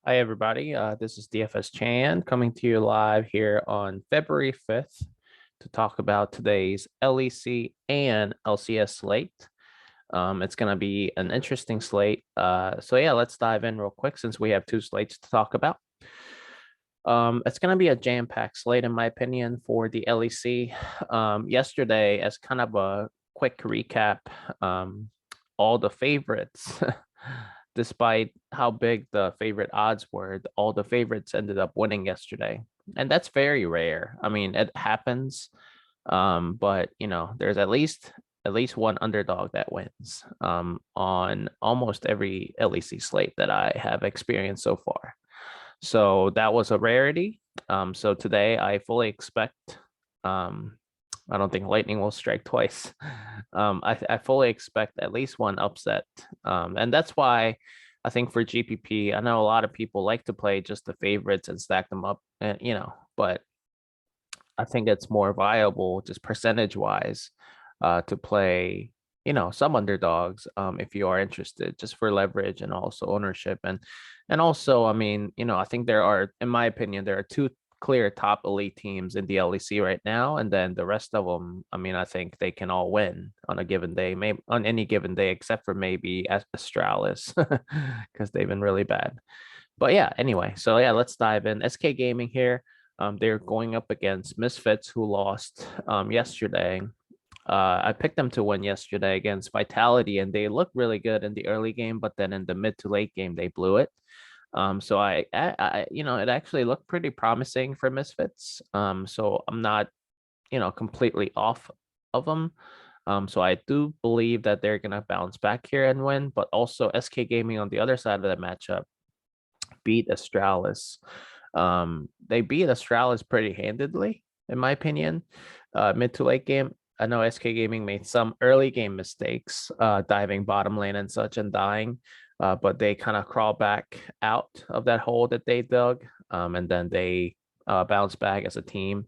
Hi, everybody. This is DFS Chan coming to you live here on February 5th to talk about today's LEC and LCS slate. It's going to be an interesting slate. So yeah, let's dive in real quick since we have two slates to talk about. It's going to be a jam-packed slate, in my opinion, for the LEC. Yesterday, as kind of a quick recap, all the favorites, despite how big the favorite odds were, all the favorites ended up winning yesterday. And that's very rare. I mean, it happens. But there's at least one underdog that wins on almost every LEC slate that I have experienced so far. So that was a rarity. So today I fully expect I don't think lightning will strike twice. I fully expect at least one upset. And that's why I think for GPP, I know a lot of people like to play just the favorites and stack them up, and but I think it's more viable just percentage wise to play, some underdogs if you are interested, just for leverage and also ownership. And also, I mean, I think there are, in my opinion, there are two clear top elite teams in the LEC right now, and then the rest of them, I mean, I think they can all win on a given day, maybe on any given day, except for maybe Astralis because they've been really bad. But yeah, anyway, so yeah, let's dive in. SK Gaming here. They're going up against Misfits, who lost yesterday. I picked them to win yesterday against Vitality, and they looked really good in the early game, but then in the mid to late game, they blew it. So it actually looked pretty promising for Misfits. So I'm not, completely off of them. So I do believe that they're gonna bounce back here and win, but also SK Gaming on the other side of the matchup beat Astralis. They beat Astralis pretty handedly, in my opinion. Mid to late game, I know SK Gaming made some early game mistakes, diving bottom lane and such and dying, but they kind of crawl back out of that hole that they dug, and then they bounce back as a team,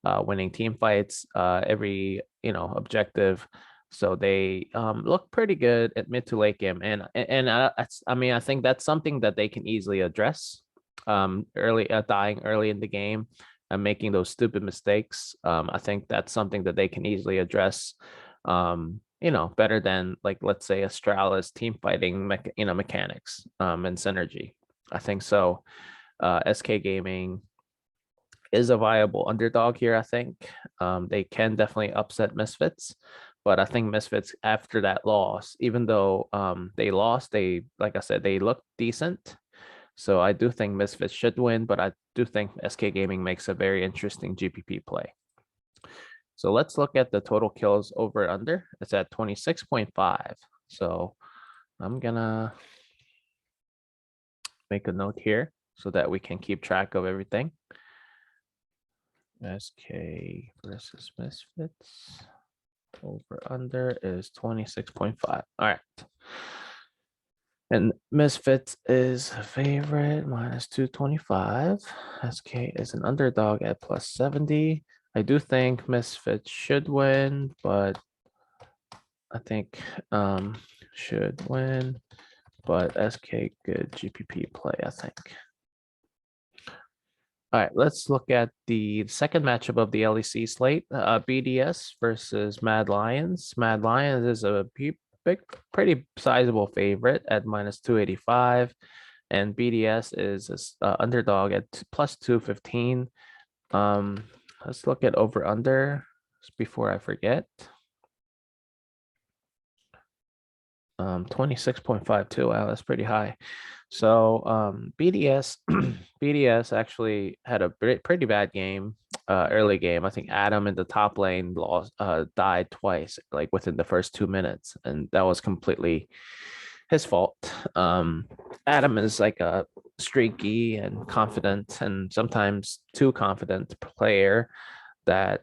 winning team fights, every objective. So they look pretty good at mid to late game, and I mean I think that's something that they can easily address. Early dying early in the game and making those stupid mistakes. I think that's something that they can easily address. Better than, like, let's say Astralis team fighting mechanics and synergy. I think so. SK Gaming is a viable underdog here. I think they can definitely upset Misfits, but I think Misfits after that loss, even though they lost, they, like I said, they look decent. So I do think Misfits should win, but I do think SK Gaming makes a very interesting GPP play. So let's look at the total kills over under. It's at 26.5. So I'm gonna make a note here so that we can keep track of everything. SK versus Misfits. Over under is 26.5. All right. And Misfits is a favorite minus 225. SK is an underdog at plus 70. I do think Misfits should win, but I think should win, but SK good GPP play, I think. All right, let's look at the second matchup of the LEC slate. BDS versus Mad Lions. Mad Lions is a big, pretty sizable favorite at minus 285, and BDS is a underdog at plus 215. Let's look at over under before I forget. 26.52. Wow, that's pretty high. So BDS BDS actually had a pretty bad game, early game. I think Adam in the top lane lost, died twice, like within the first 2 minutes, and that was completely his fault. Adam is like a streaky and confident, and sometimes too confident player that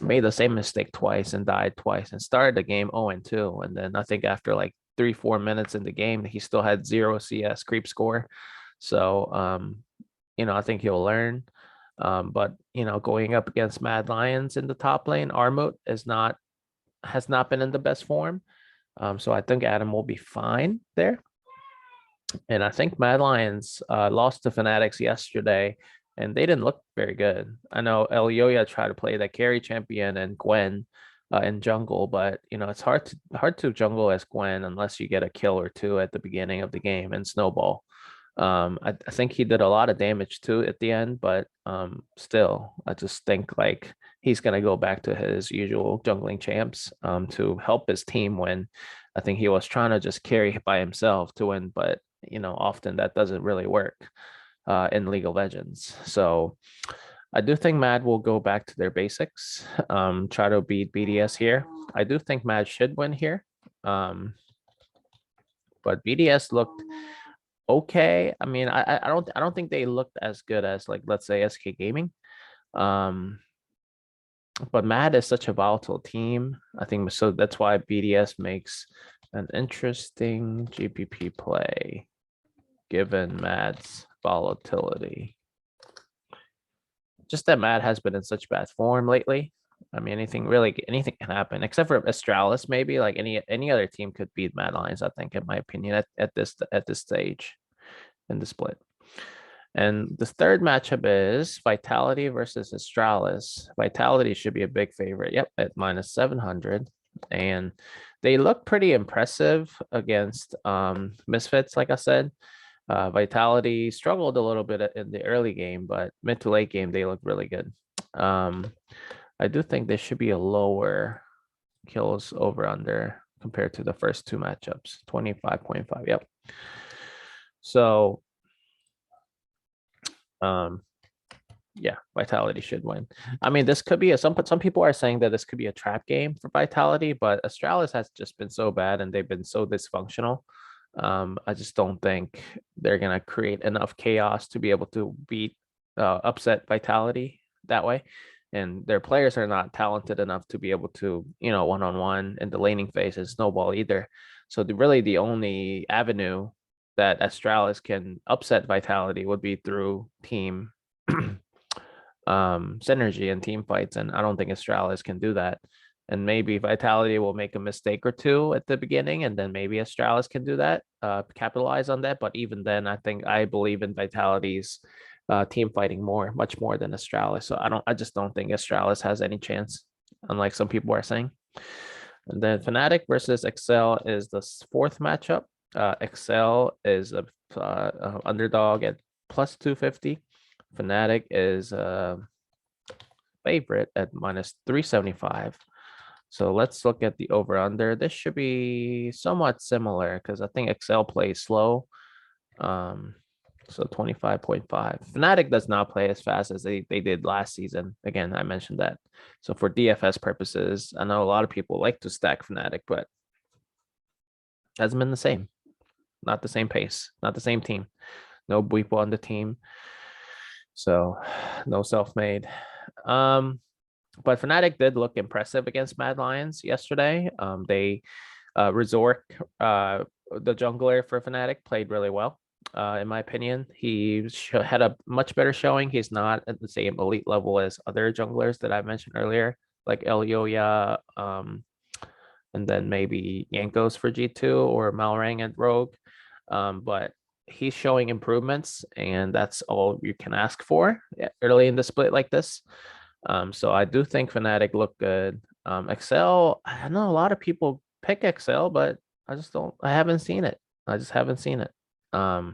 made the same mistake twice and died twice and started the game 0-2. And then I think after like 3-4 minutes in the game, he still had 0 CS creep score. So, I think he'll learn. But, going up against Mad Lions in the top lane, Armut has not been in the best form. So I think Adam will be fine there. And I think Mad Lions lost to Fanatics yesterday, and they didn't look very good. I know Elioya tried to play the carry champion and Gwen in jungle, but it's hard to jungle as Gwen unless you get a kill or two at the beginning of the game and snowball. I think he did a lot of damage too at the end, but still, I just think like he's gonna go back to his usual jungling champs to help his team win. I think he was trying to just carry by himself to win, but often that doesn't really work in League of Legends. So I do think Mad will go back to their basics, try to beat BDS here. I do think Mad should win here. But BDS looked okay. I mean, I don't think they looked as good as like let's say SK Gaming. But Mad is such a volatile team. I think so that's why BDS makes an interesting GPP play given Mad's volatility. Just that Mad has been in such bad form lately. I mean, anything can happen except for Astralis. Maybe like any other team could beat Mad Lions. I think, in my opinion, at this stage in the split. And the third matchup is Vitality versus Astralis. Vitality should be a big favorite. Yep, at -700, and they look pretty impressive against Misfits. Like I said, Vitality struggled a little bit in the early game, but mid to late game they look really good. I do think there should be a lower kills over under compared to the first two matchups, 25.5. Yep. So yeah, Vitality should win. I mean, this could be some people are saying that this could be a trap game for Vitality, but Astralis has just been so bad and they've been so dysfunctional. I just don't think they're gonna create enough chaos to be able to beat upset Vitality that way. And their players are not talented enough to be able to, one-on-one in the laning phase and snowball either. So really the only avenue that Astralis can upset Vitality would be through team synergy and team fights, and I don't think Astralis can do that. And maybe Vitality will make a mistake or two at the beginning, and then maybe Astralis can do that, capitalize on that. But even then, I believe in Vitality's team fighting much more than Astralis. So I just don't think Astralis has any chance, unlike some people are saying. And then Fnatic versus Excel is the fourth matchup. Excel is a underdog at +250. Fnatic is a favorite at -375. So let's look at the over under. This should be somewhat similar because I think Excel plays slow. So 25.5. Fnatic does not play as fast as they did last season. Again, I mentioned that. So for DFS purposes, I know a lot of people like to stack Fnatic, but hasn't been the same. Not the same pace, not the same team. No Buipo on the team. So no self-made. But Fnatic did look impressive against Mad Lions yesterday. They Resort, the jungler for Fnatic, played really well. In my opinion, he had a much better showing. He's not at the same elite level as other junglers that I mentioned earlier, like Elioya, and then maybe Yankos for G2 or Malrang at Rogue. But he's showing improvements, and that's all you can ask for early in the split like this. So I do think Fnatic look good. Excel, I know a lot of people pick Excel, but I haven't seen it. I just haven't seen it. I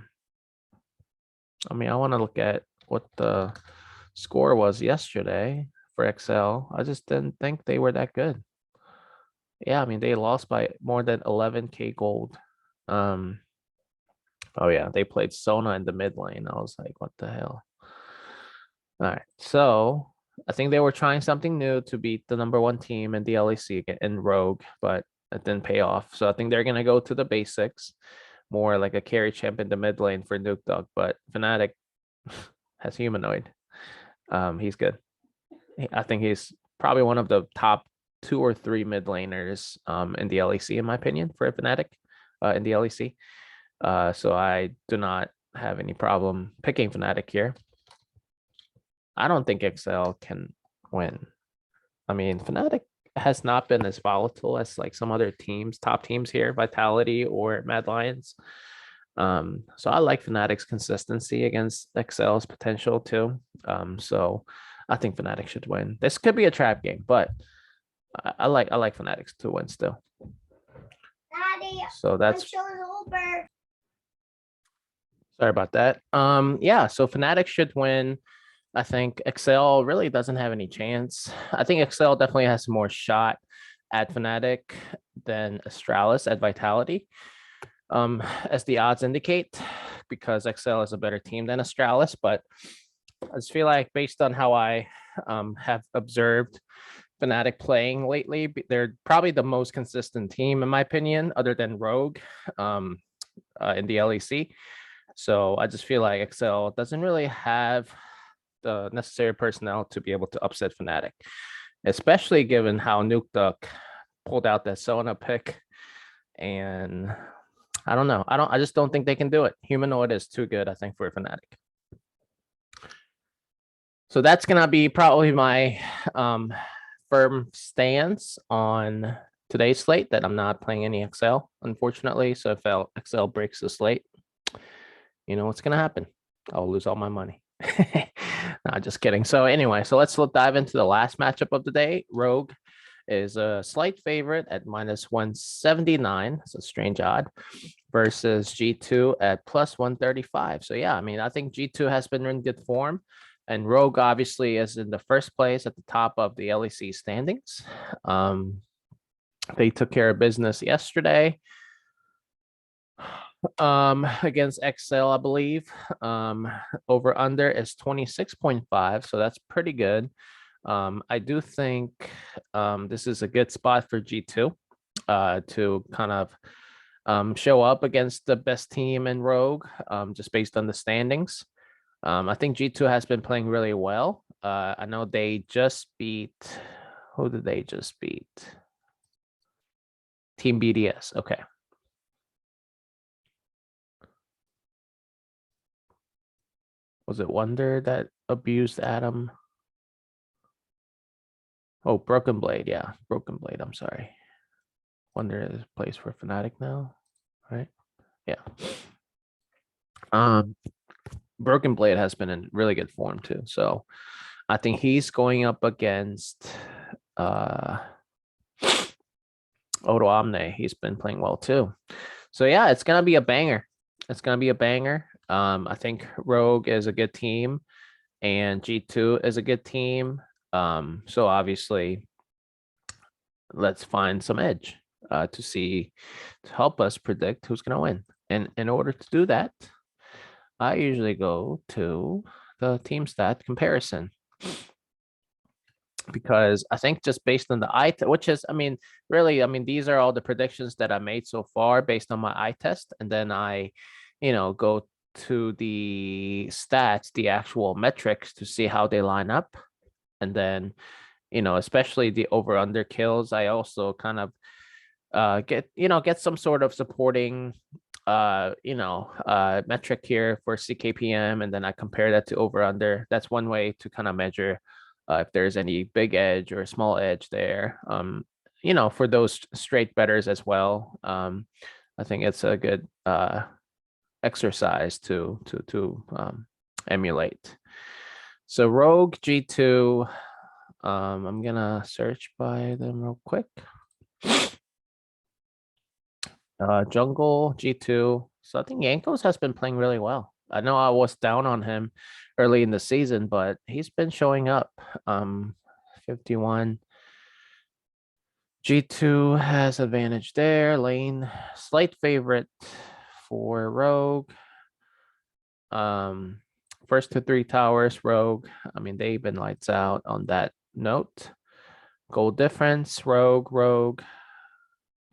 mean, I want to look at what the score was yesterday for Excel. I just didn't think they were that good. Yeah, I mean, they lost by more than 11K gold. Oh yeah, they played Sona in the mid lane. I was like, what the hell? All right, so I think they were trying something new to beat the #1 team in the LEC in Rogue, but it didn't pay off. So I think they're gonna go to the basics, more like a carry champ in the mid lane for Nuke Dog. But Fnatic has Humanoid. He's good. I think he's probably one of the top 2 or 3 mid laners in the LEC, in my opinion, for Fnatic in the LEC. So I do not have any problem picking Fnatic here. I don't think Excel can win. I mean, Fnatic has not been as volatile as like some other teams, top teams here, Vitality or Mad Lions. So I like Fnatic's consistency against XL's potential too. So I think Fnatic should win. This could be a trap game, but I like Fnatic to win still. Daddy, so that's over. sorry about that. Yeah, so Fnatic should win. I think Excel really doesn't have any chance. I think Excel definitely has more shot at Fnatic than Astralis at Vitality, as the odds indicate, because Excel is a better team than Astralis. But I just feel like based on how I have observed Fnatic playing lately, they're probably the most consistent team in my opinion, other than Rogue in the LEC. So I just feel like Excel doesn't really have the necessary personnel to be able to upset Fnatic, especially given how Nuke Duck pulled out that Sona pick. And I don't know. I just don't think they can do it. Humanoid is too good, I think, for Fnatic. So that's gonna be probably my firm stance on today's slate, that I'm not playing any Excel, unfortunately. So if Excel breaks the slate, you know what's gonna happen. I'll lose all my money. No, just kidding. So anyway, so let's dive into the last matchup of the day. Rogue is a slight favorite at -179. It's a strange odd, versus G2 at +135. So yeah, I mean, I think G2 has been in good form, and Rogue obviously is in the first place at the top of the LEC standings. They took care of business yesterday against XL, I believe. Over under is 26.5, so that's pretty good. I do think this is a good spot for G2 to kind of show up against the best team in Rogue, just based on the standings. I think G2 has been playing really well. I know they just beat, who did they just beat? Team BDS. Okay. Was it Wonder that abused Adam? Oh, Broken Blade. Yeah, Broken Blade. I'm sorry. Wonder is plays for Fnatic now, right? Yeah. Broken Blade has been in really good form too. So I think he's going up against Odo Omne. He's been playing well too. So yeah, it's gonna be a banger. It's gonna be a banger. I think Rogue is a good team, and G2 is a good team. So obviously, let's find some edge to help us predict who's gonna win. And in order to do that, I usually go to the team stat comparison, because I think just based on the which is, I mean, really, I mean, these are all the predictions that I made so far based on my eye test. And then I, go to the stats, the actual metrics, to see how they line up. And then, especially the over under kills, I also kind of get some sort of supporting metric here for CKPM, and then I compare that to over under. That's one way to kind of measure if there's any big edge or small edge there. For those straight bettors as well. I think it's a good exercise to emulate. So Rogue G2, I'm gonna search by them real quick. Jungle G2. So I think Yankos has been playing really well. I know I was down on him early in the season, but he's been showing up. 51. G2 has advantage there. Lane, slight favorite for Rogue. First to 3 towers, Rogue. I mean, they've been lights out on that note. Goal difference, Rogue.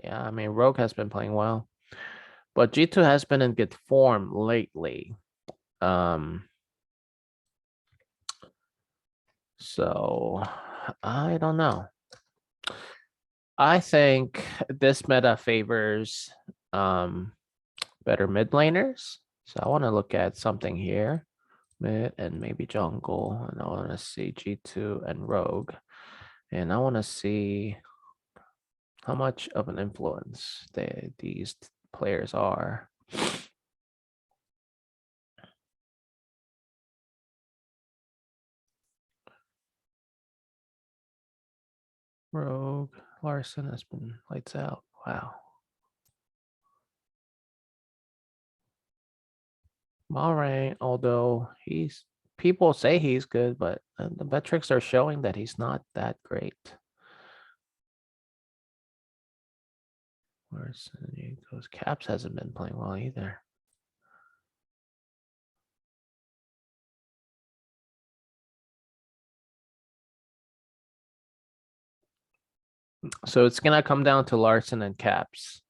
Yeah, I mean, Rogue has been playing well, but G2 has been in good form lately. So I don't know. I think this meta favors better mid laners. So I want to look at something here. Mid and maybe jungle. And I want to see G2 and Rogue. And I want to see how much of an influence these players are. Rogue Larson has been lights out. Wow. Malray, although people say he's good, but the metrics are showing that he's not that great. Larson, those Caps hasn't been playing well either. So it's gonna come down to Larson and Caps.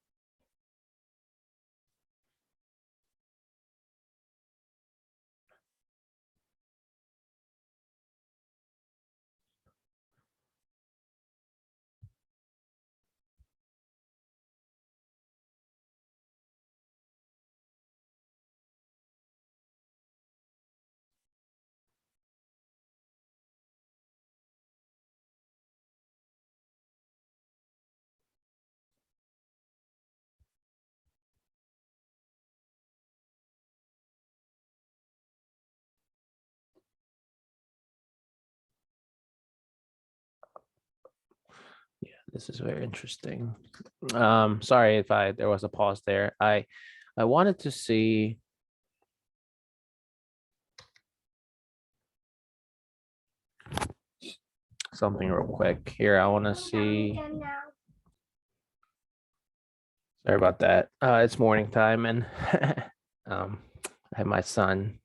Yeah, this is very interesting. Sorry if there was a pause there. I wanted to see something real quick here. I want to see. Sorry about that. It's morning time, and I have my son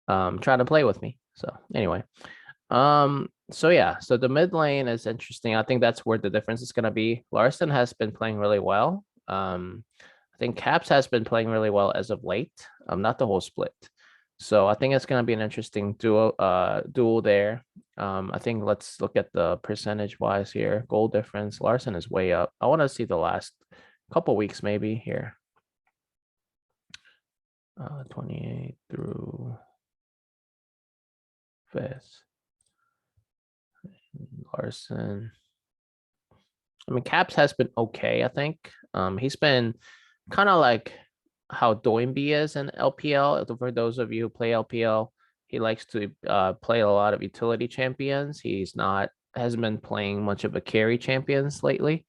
trying to play with me. So anyway, so yeah, so the mid lane is interesting. I think that's where the difference is going to be. Larson has been playing really well. I think Caps has been playing really well as of late. Not the whole split. So I think it's going to be an interesting duel there. I think let's look at the percentage wise here. Goal difference. Larson is way up. I want to see the last couple weeks maybe here. 28 through 5th. Larson. I mean, Caps has been okay, I think. He's been kind of like how Doinby is in LPL. For those of you who play LPL, he likes to play a lot of utility champions. Hasn't been playing much of a carry champions lately.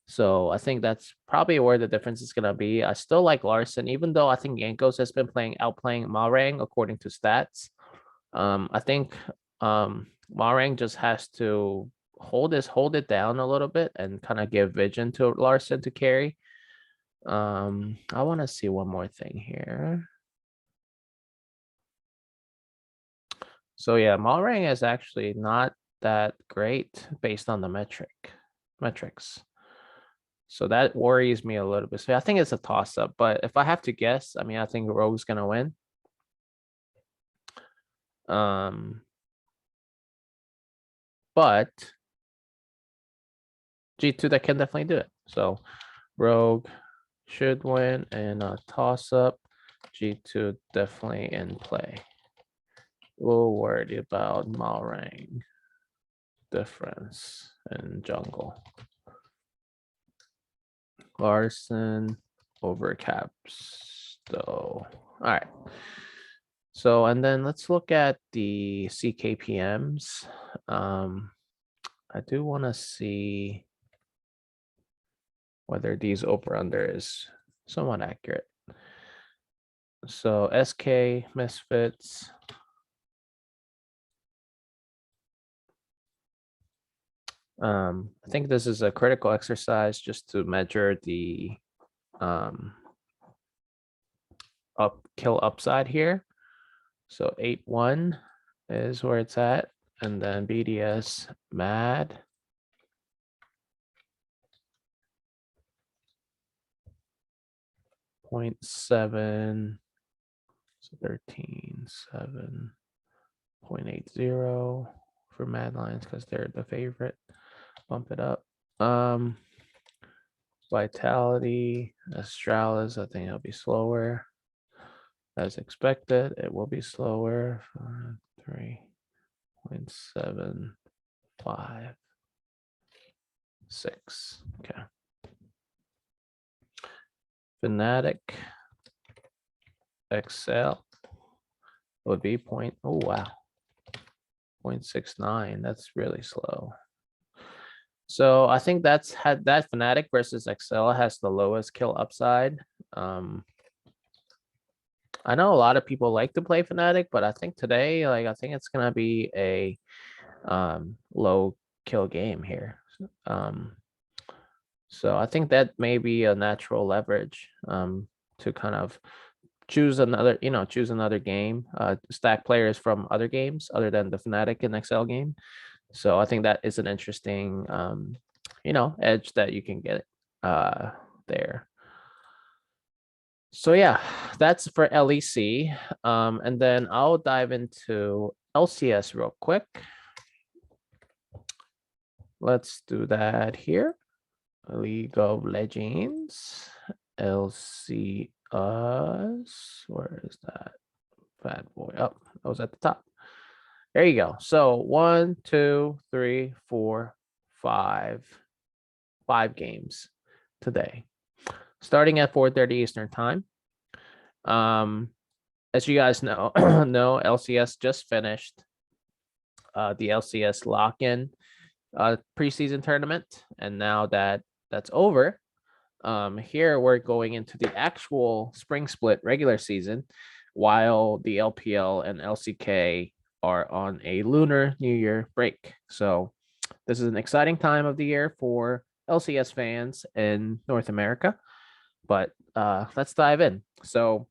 So I think that's probably where the difference is going to be. I still like Larson, even though I think Yankos has been outplaying Malrang according to stats. I think Malrang just has to hold it down a little bit and kind of give vision to Larson to carry. I want to see one more thing here. So yeah, Malrang is actually not that great based on the metrics. So that worries me a little bit. So I think it's a toss up, but if I have to guess, I mean, I think Rogue's gonna win. But G2 that can definitely do it. So Rogue should win and a toss up. G2 definitely in play. We'll worry about Malrang difference in jungle. Larson over Caps though. All right. So, and then let's look at the CKPMs. I do want to see whether these over under is somewhat accurate. So SK Misfits. I think this is a critical exercise just to measure the kill upside here. So 8-1 is where it's at. And then BDS mad. .7, so 13.7, 0.80 for Mad Lions because they're the favorite. Bump it up. Vitality, Astralis, I think it'll be slower. As expected, it will be slower. 3.75, 6. Okay. Fnatic Excel would be oh wow, 0.69. That's really slow. So I think that's had that Fnatic versus XL has the lowest kill upside. I know a lot of people like to play Fnatic, but I think today, like I think it's gonna be a low kill game here. So I think that may be a natural leverage to kind of choose another, choose another game, stack players from other games other than the Fnatic and XL game. So I think that is an interesting, edge that you can get there. So yeah, that's for LEC. And then I'll dive into LCS real quick. Let's do that here. League of Legends, LCS. Where is that bad boy? Oh, that was at the top. There you go. So 1, 2, 3, 4, 5 games today, starting at 4:30 Eastern time. As you guys know, LCS just finished the LCS lock-in preseason tournament, and now that that's over, here we're going into the actual spring split regular season, while the LPL and LCK are on a Lunar New Year break. So this is an exciting time of the year for LCS fans in North America. But let's dive in. So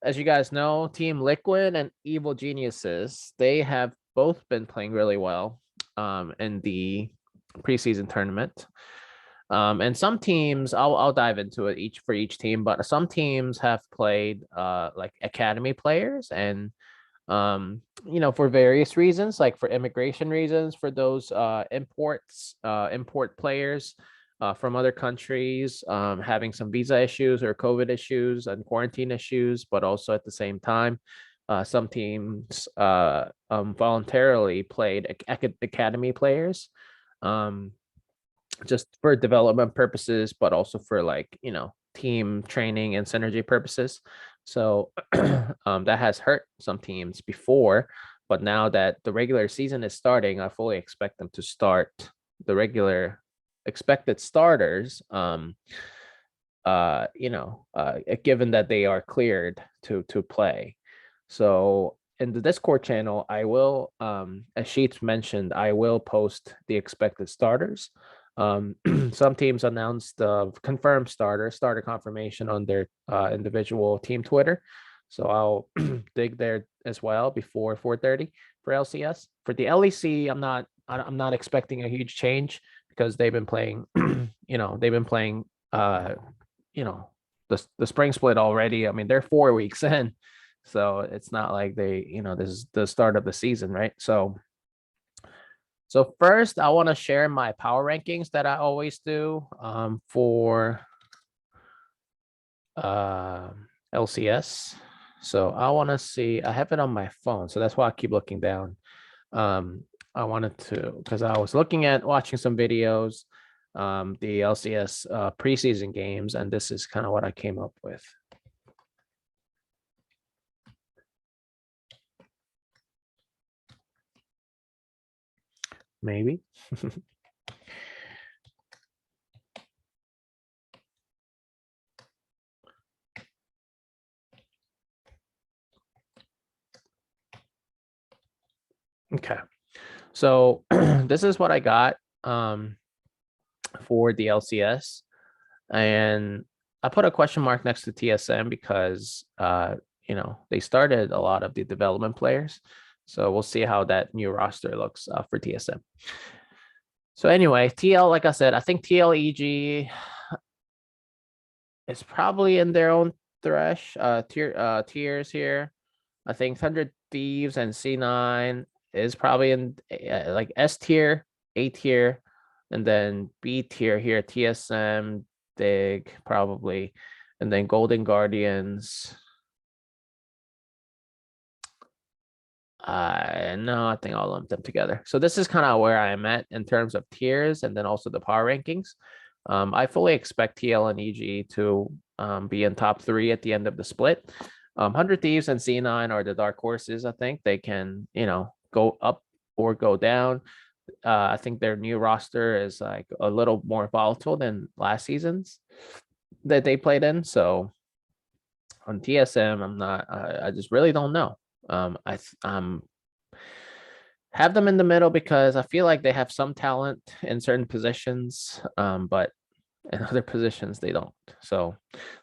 as you guys know, Team Liquid and Evil Geniuses, they have both been playing really well in the preseason tournament. And some teams, I'll dive into it each for each team, but some teams have played like academy players, and for various reasons, like for immigration reasons, for those import players from other countries having some visa issues or COVID issues and quarantine issues, but also at the same time, some teams voluntarily played academy players. Just for development purposes, but also for team training and synergy purposes. So that has hurt some teams before, but now that the regular season is starting, I fully expect them to start the regular expected starters. Given that they are cleared to play. So in the Discord channel, I will, as Sheets mentioned, I will post the expected starters. Some teams announced confirmed starter confirmation on their individual team Twitter. So I'll dig there as well before 4:30 for LCS. For the LEC, I'm not expecting a huge change because they've been playing, the spring split already. I mean, they're 4 weeks in, so it's not like this is the start of the season, right? So first, I want to share my power rankings that I always do for LCS. So I want to see, I have it on my phone, so that's why I keep looking down. I wanted to, because I was watching some videos, the LCS preseason games, and this is kind of what I came up with. Maybe. Okay. So this is what I got for the LCS. And I put a question mark next to TSM because they started a lot of the development players. So we'll see how that new roster looks for TSM. So anyway, TL, like I said, I think TLEG is probably in their own tiers here. I think 100 Thieves and C9 is probably in like S tier, A tier, and then B tier here, TSM, Digg probably, and then Golden Guardians. No, I think I'll lump them together. So this is kind of where I am at in terms of tiers, and then also the power rankings. I fully expect TL and EG to be in top 3 at the end of the split. 100 Thieves and C9 are the dark horses. I think they can, go up or go down. I think their new roster is like a little more volatile than last season's that they played in. So on TSM, I'm not. I just really don't know. I'm have them in the middle because I feel like they have some talent in certain positions, but in other positions they don't. So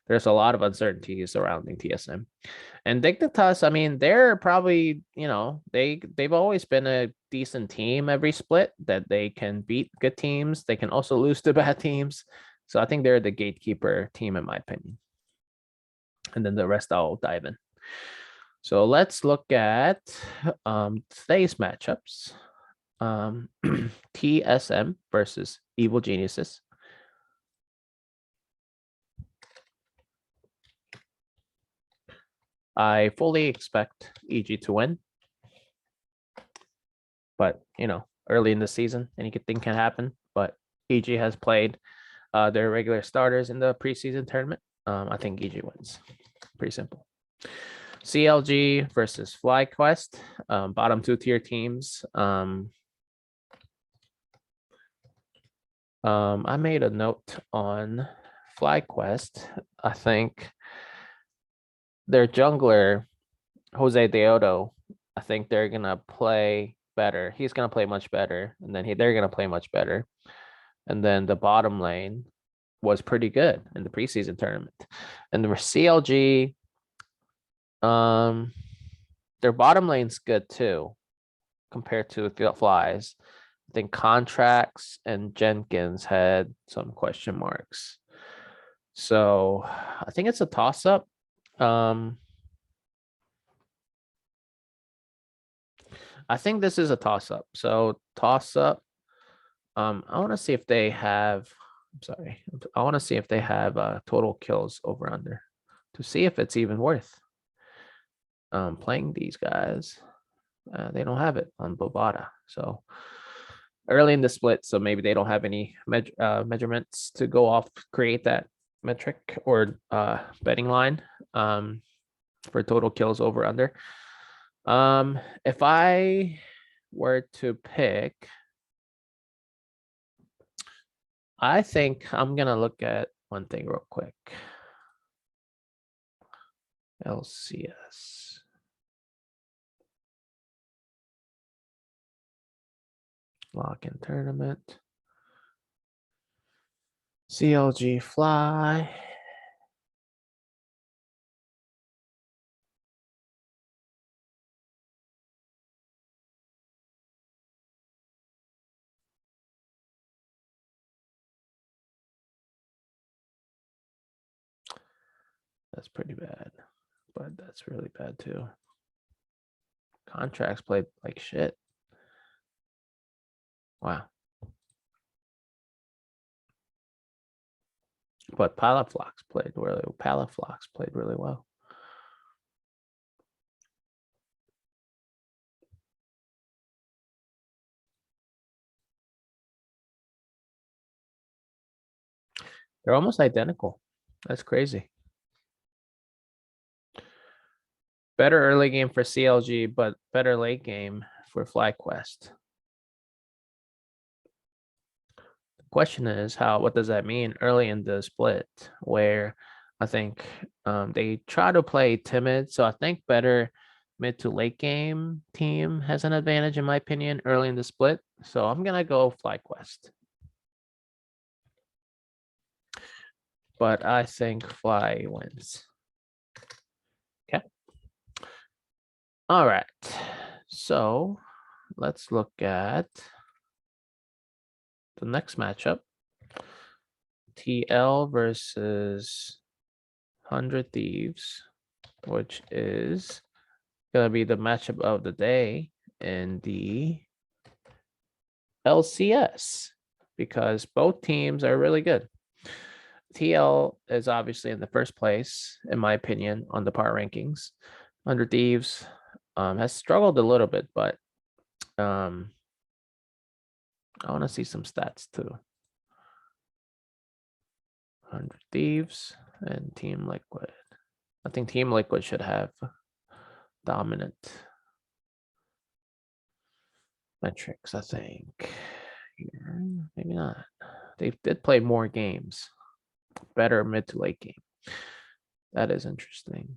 there's a lot of uncertainty surrounding TSM. And Dignitas, I mean, they're probably, they've always been a decent team every split that they can beat good teams. They can also lose to bad teams. So I think they're the gatekeeper team in my opinion. And then the rest I'll dive in. So let's look at today's matchups. TSM versus Evil Geniuses. I fully expect EG to win. But, early in the season, anything can happen. But EG has played their regular starters in the preseason tournament. I think EG wins. Pretty simple. CLG versus Flyquest, bottom 2-tier teams. I made a note on Flyquest. I think their jungler, Jose Deodo, I think they're gonna play better. He's gonna play much better, and then they're gonna play much better. And then the bottom lane was pretty good in the preseason tournament. And the CLG, their bottom lane's good too, compared to the Flies. I think Contracts and Jenkins had some question marks. So I think it's a toss-up. I think this is a toss-up. So toss-up. I want to see if they have. I'm sorry. I want to see if they have total kills over under to see if it's even worth playing these guys. They don't have it on Bovada. So early in the split, so maybe they don't have any measurements to go off, create that metric or betting line for total kills over under. If I were to pick, I think I'm gonna look at one thing real quick. LCS. Lock-in tournament. CLG Fly. That's pretty bad, but that's really bad too. Contracts played like shit. Wow. But Palaflox played really well. They're almost identical. That's crazy. Better early game for CLG, but better late game for Flyquest. The question is what does that mean early in the split, where I think they try to play timid. So I think better mid to late game team has an advantage in my opinion early in the split. So I'm gonna go Flyquest. But I think Fly wins. Okay. All right. So let's look at the next matchup. TL versus 100 Thieves, which is going to be the matchup of the day in the LCS because both teams are really good. TL is obviously in the first place, in my opinion, on the power rankings. 100 Thieves has struggled a little bit, but I want to see some stats too. 100 Thieves and Team Liquid. I think Team Liquid should have dominant. metrics, I think. Here, maybe not. They did play more games. Better mid to late game. That is interesting.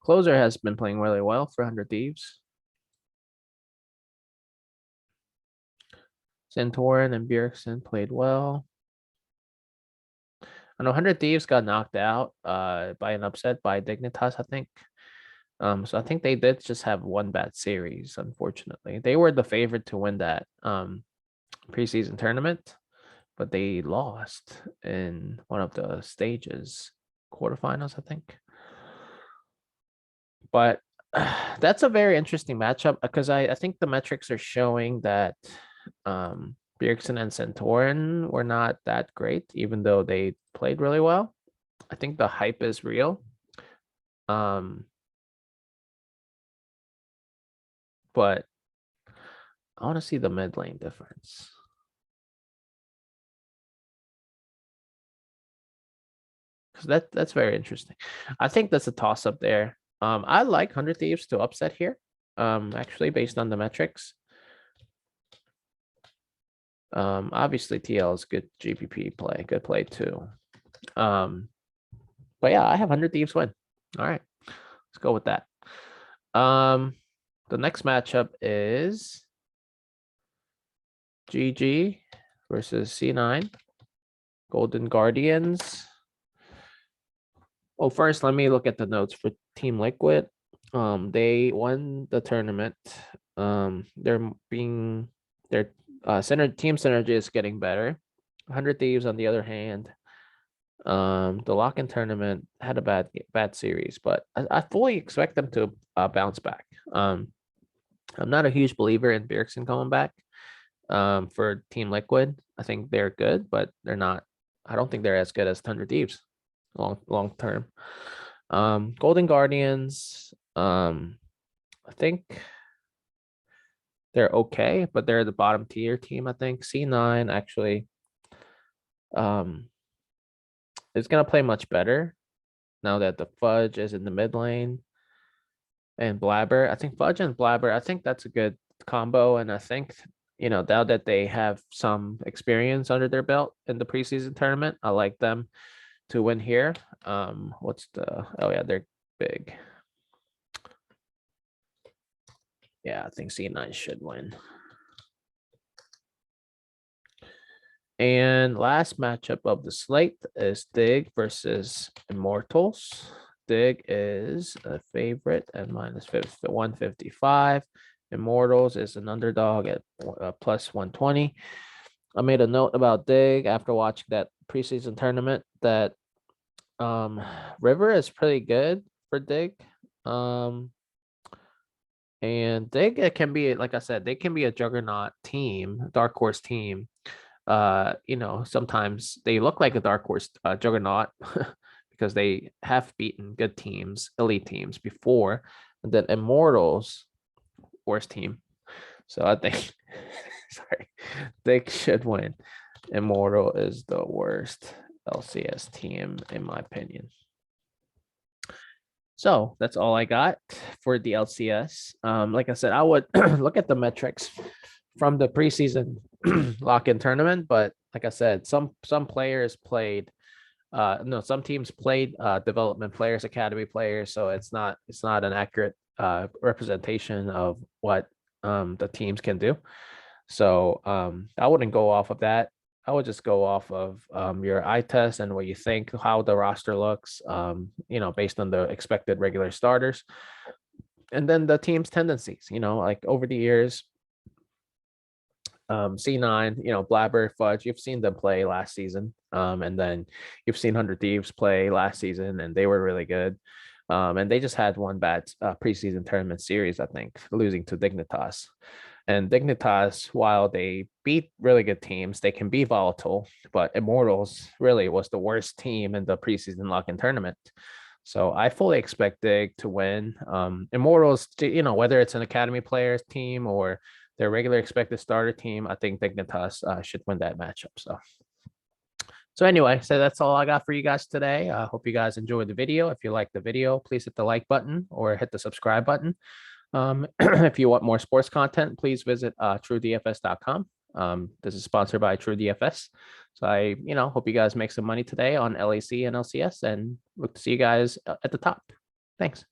Closer has been playing really well for 100 Thieves. Santorin and Bjergsen played well. I know 100 Thieves got knocked out by an upset by Dignitas, I think. So I think they did just have one bad series, unfortunately. They were the favorite to win that preseason tournament, but they lost in one of the stages, quarterfinals, I think. But that's a very interesting matchup because I think the metrics are showing that Bjergsen and Santorin were not that great, even though they played really well. I think the hype is real. But I want to see the mid lane difference. Because that's very interesting. I think that's a toss up there. I like 100 Thieves to upset here. Actually based on the metrics. Obviously TL is good GPP play, good play too. But yeah, I have 100 Thieves win. All right, let's go with that. The next matchup is GG versus C9, Golden Guardians. Well, first, let me look at the notes for Team Liquid. They won the tournament. Their team synergy is getting better. 100 Thieves, on the other hand, the lock-in tournament had a bad series, but I fully expect them to bounce back. I'm not a huge believer in Bjergsen coming back for Team Liquid. I think they're good, but they're not. I don't think they're as good as 100 Thieves long term. Golden Guardians, I think they're okay, but they're the bottom tier team. I think C9 actually is gonna play much better now that the Fudge is in the mid lane and Blabber. I think Fudge and Blabber, I think that's a good combo, and I think now that they have some experience under their belt in the preseason tournament, I like them to win here. Oh yeah, they're big. Yeah, I think C9 should win. And last matchup of the slate is Digg versus Immortals. Digg is a favorite at minus 155. Immortals is an underdog at plus 120. I made a note about Digg after watching that preseason tournament that River is pretty good for Digg. And Digg can be, like I said, they can be a juggernaut team, dark horse team. Sometimes they look like a dark horse juggernaut because they have beaten good teams, elite teams before, and then Immortals, worst team. So I think, sorry, they should win. Immortal is the worst LCS team, in my opinion. So that's all I got for the LCS. Like I said, I would look at the metrics from the preseason lock-in tournament, but like I said, some players played some teams played development players, academy players, so it's not an accurate representation of what the teams can do. So I wouldn't go off of that. I would just go off of your eye test and what you think, how the roster looks, based on the expected regular starters. And then the team's tendencies, like over the years, C9, Blabber, Fudge, you've seen them play last season. And then you've seen 100 Thieves play last season, and they were really good. And they just had one bad preseason tournament series, I think, losing to Dignitas. And Dignitas, while they beat really good teams, they can be volatile, but Immortals really was the worst team in the preseason lock-in tournament. So I fully expect Digg to win. Immortals, whether it's an academy players team or their regular expected starter team, I think Dignitas should win that matchup. So So anyway, so that's all I got for you guys today. I hope you guys enjoyed the video. If you like the video, please hit the like button or hit the subscribe button. If you want more sports content, please visit truedfs.com. This is sponsored by TrueDFS. So I, hope you guys make some money today on LEC and LCS, and look to see you guys at the top. Thanks.